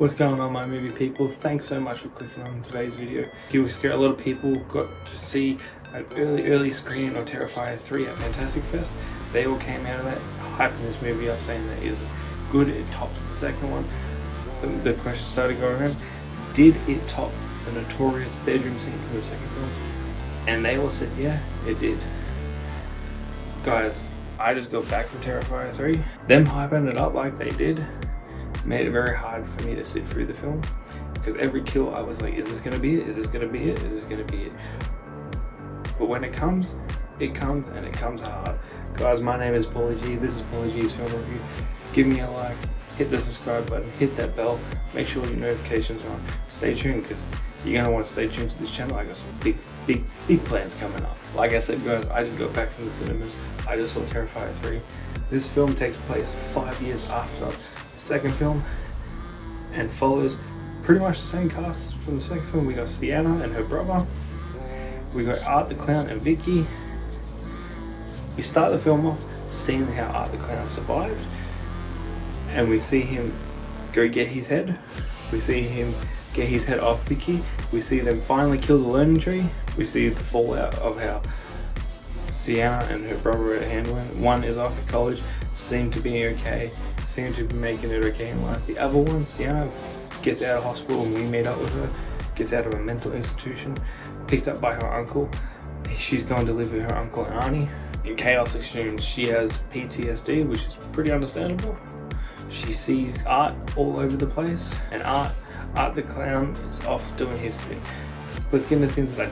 What's going on, my movie people? Thanks so much for clicking on today's video. You will scare a lot of people. Got to see an early screening of Terrifier 3 at Fantastic Fest. They all came out of that hyping this movie up, saying that it is good, it tops the second one. The question started going around, did it top the notorious bedroom scene from the second film? And they all said, yeah, it did. Guys, I just got back from Terrifier 3. Them hyping it up like they did made it very hard for me to sit through the film, because every kill I was like, is this gonna be it? Is this gonna be it? Is this gonna be it? But when it comes, and it comes hard. Guys, my name is Paulie G. This is Paulie G's Film Review. Give me a like, hit the subscribe button, hit that bell, make sure your notifications are on. Stay tuned, because you're gonna want to stay tuned to this channel. I got some big plans coming up. Like I said, guys, I just got back from the cinemas. I just saw Terrifier 3. This film takes place 5 years after the second film and follows pretty much the same cast from the second film. We got Sienna and her brother. We got Art the Clown and Vicky. We start the film off seeing how Art the Clown survived, and we see him go get his head. We see him get his head off Vicky. We see them finally kill the learning tree. We see the fallout of how Sienna and her brother are handling. One is off at college, seem to be okay, seem to be making it okay in life. The other one, Sienna, gets out of hospital and we meet up with her, gets out of a mental institution, picked up by her uncle. She's going to live with her uncle and auntie. In Chaos Extreme, she has PTSD, which is pretty understandable. She sees Art all over the place, and Art the Clown is off doing his thing. Let's get into things that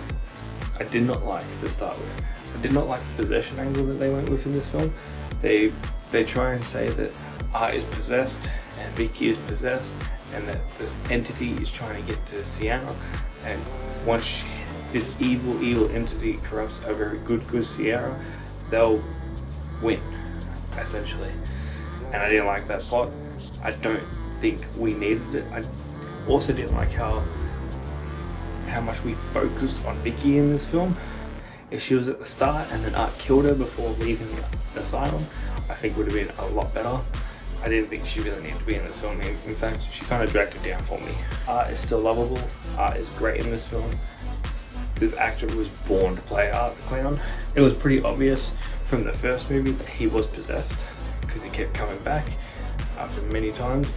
I did not like to start with. I did not like the possession angle that they went with in this film. They try and say that Art is possessed and Vicky is possessed, and that this entity is trying to get to Sienna, and once this evil entity corrupts a very good Sierra, they'll win, essentially. And I didn't like that plot. I don't think we needed it. I also didn't like how much we focused on Vicky in this film. If she was at the start and then Art killed her before leaving the asylum, I think it would have been a lot better. I didn't think she really needed to be in this film. In fact, she kind of dragged it down for me. Art is still lovable. Art is great in this film. This actor was born to play Art the Clown. It was pretty obvious from the first movie that he was possessed, because he kept coming back after many times.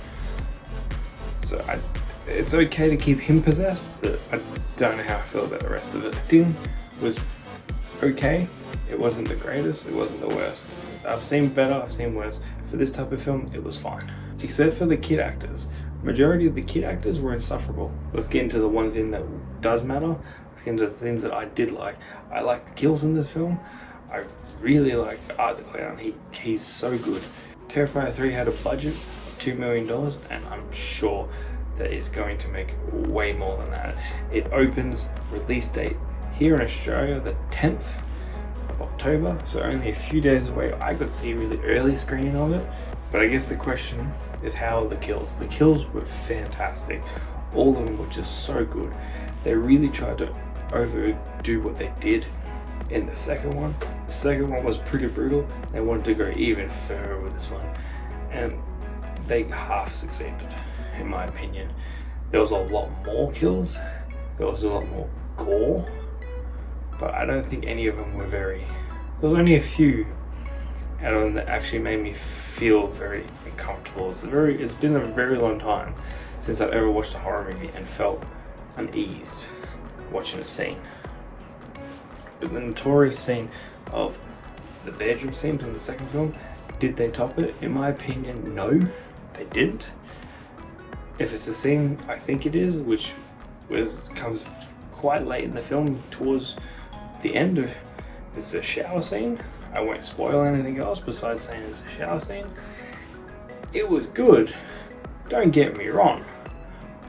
So it's okay to keep him possessed, but I don't know how I feel about the rest of it. Acting was okay. It wasn't the greatest, it wasn't the worst. I've seen better, I've seen worse. For this type of film, it was fine. Except for the kid actors. Majority of the kid actors were insufferable. Let's get into the one thing that does matter. Let's get into the things that I did like. I like the kills in this film. I really like Art the Clown. He's so good. Terrifier 3 had a budget of $2 million, and I'm sure that it's going to make way more than that. It opens release date here in Australia the 10th of October, so only a few days away. I got to see a really early screening of it. But I guess the question is, how are the kills? The kills were fantastic. All of them were just so good. They really tried to overdo what they did in the second one. The second one was pretty brutal. They wanted to go even further with this one, and they half succeeded, in my opinion. There was a lot more kills, there was a lot more gore, but I don't think any of them were there was only a few out of them that actually made me feel very uncomfortable. It's been a very long time since I've ever watched a horror movie and felt uneased watching a scene. But the notorious scene of the bedroom scene from the second film, did they top it? In my opinion, no, they didn't. If it's the scene I think it is, which comes quite late in the film, towards the end of, it's a shower scene. I won't spoil anything else besides saying it's a shower scene. It was good, don't get me wrong,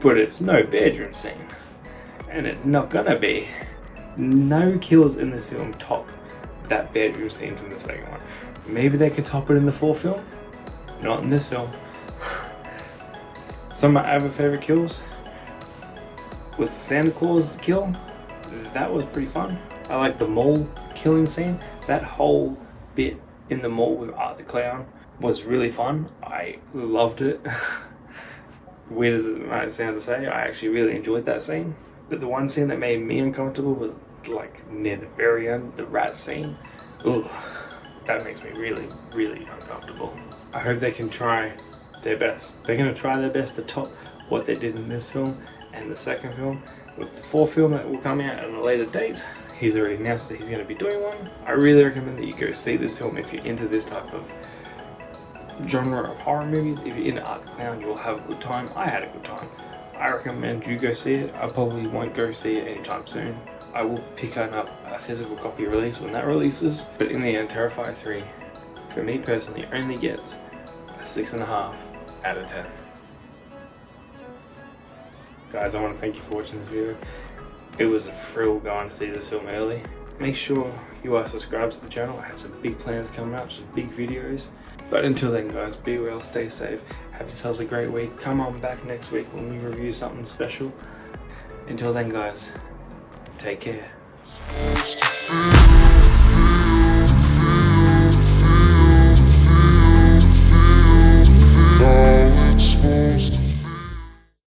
but it's no bedroom scene, and it's not gonna be. No kills in this film top that bedroom scene from the second one. Maybe they could top it in the fourth film, not in this film. Some of my other favorite kills was the Santa Claus kill. That was pretty fun. I like the mall killing scene. That whole bit in the mall with Art the Clown was really fun. I loved it. weird as it might sound to say, I actually really enjoyed that scene. But the one scene that made me uncomfortable was like near the very end, the rat scene. Ooh, that makes me really, really uncomfortable. I hope they can try their best. They're going to try their best to top what they did in this film and the second film. With the fourth film that will come out at a later date, he's already announced that he's going to be doing one. I really recommend that you go see this film if you're into this type of genre of horror movies. If you're into Art the Clown, you will have a good time. I had a good time. I recommend you go see it. I probably won't go see it anytime soon. I will pick up a physical copy release when that releases. But in the end, Terrifier 3, for me personally, only gets a 6.5 out of 10. Guys, I want to thank you for watching this video. It was a thrill going to see this film early. Make sure you are subscribed to the channel. I have some big plans coming up, some big videos. But until then guys, be well, stay safe, have yourselves a great week. Come on back next week when we review something special. Until then guys, take care.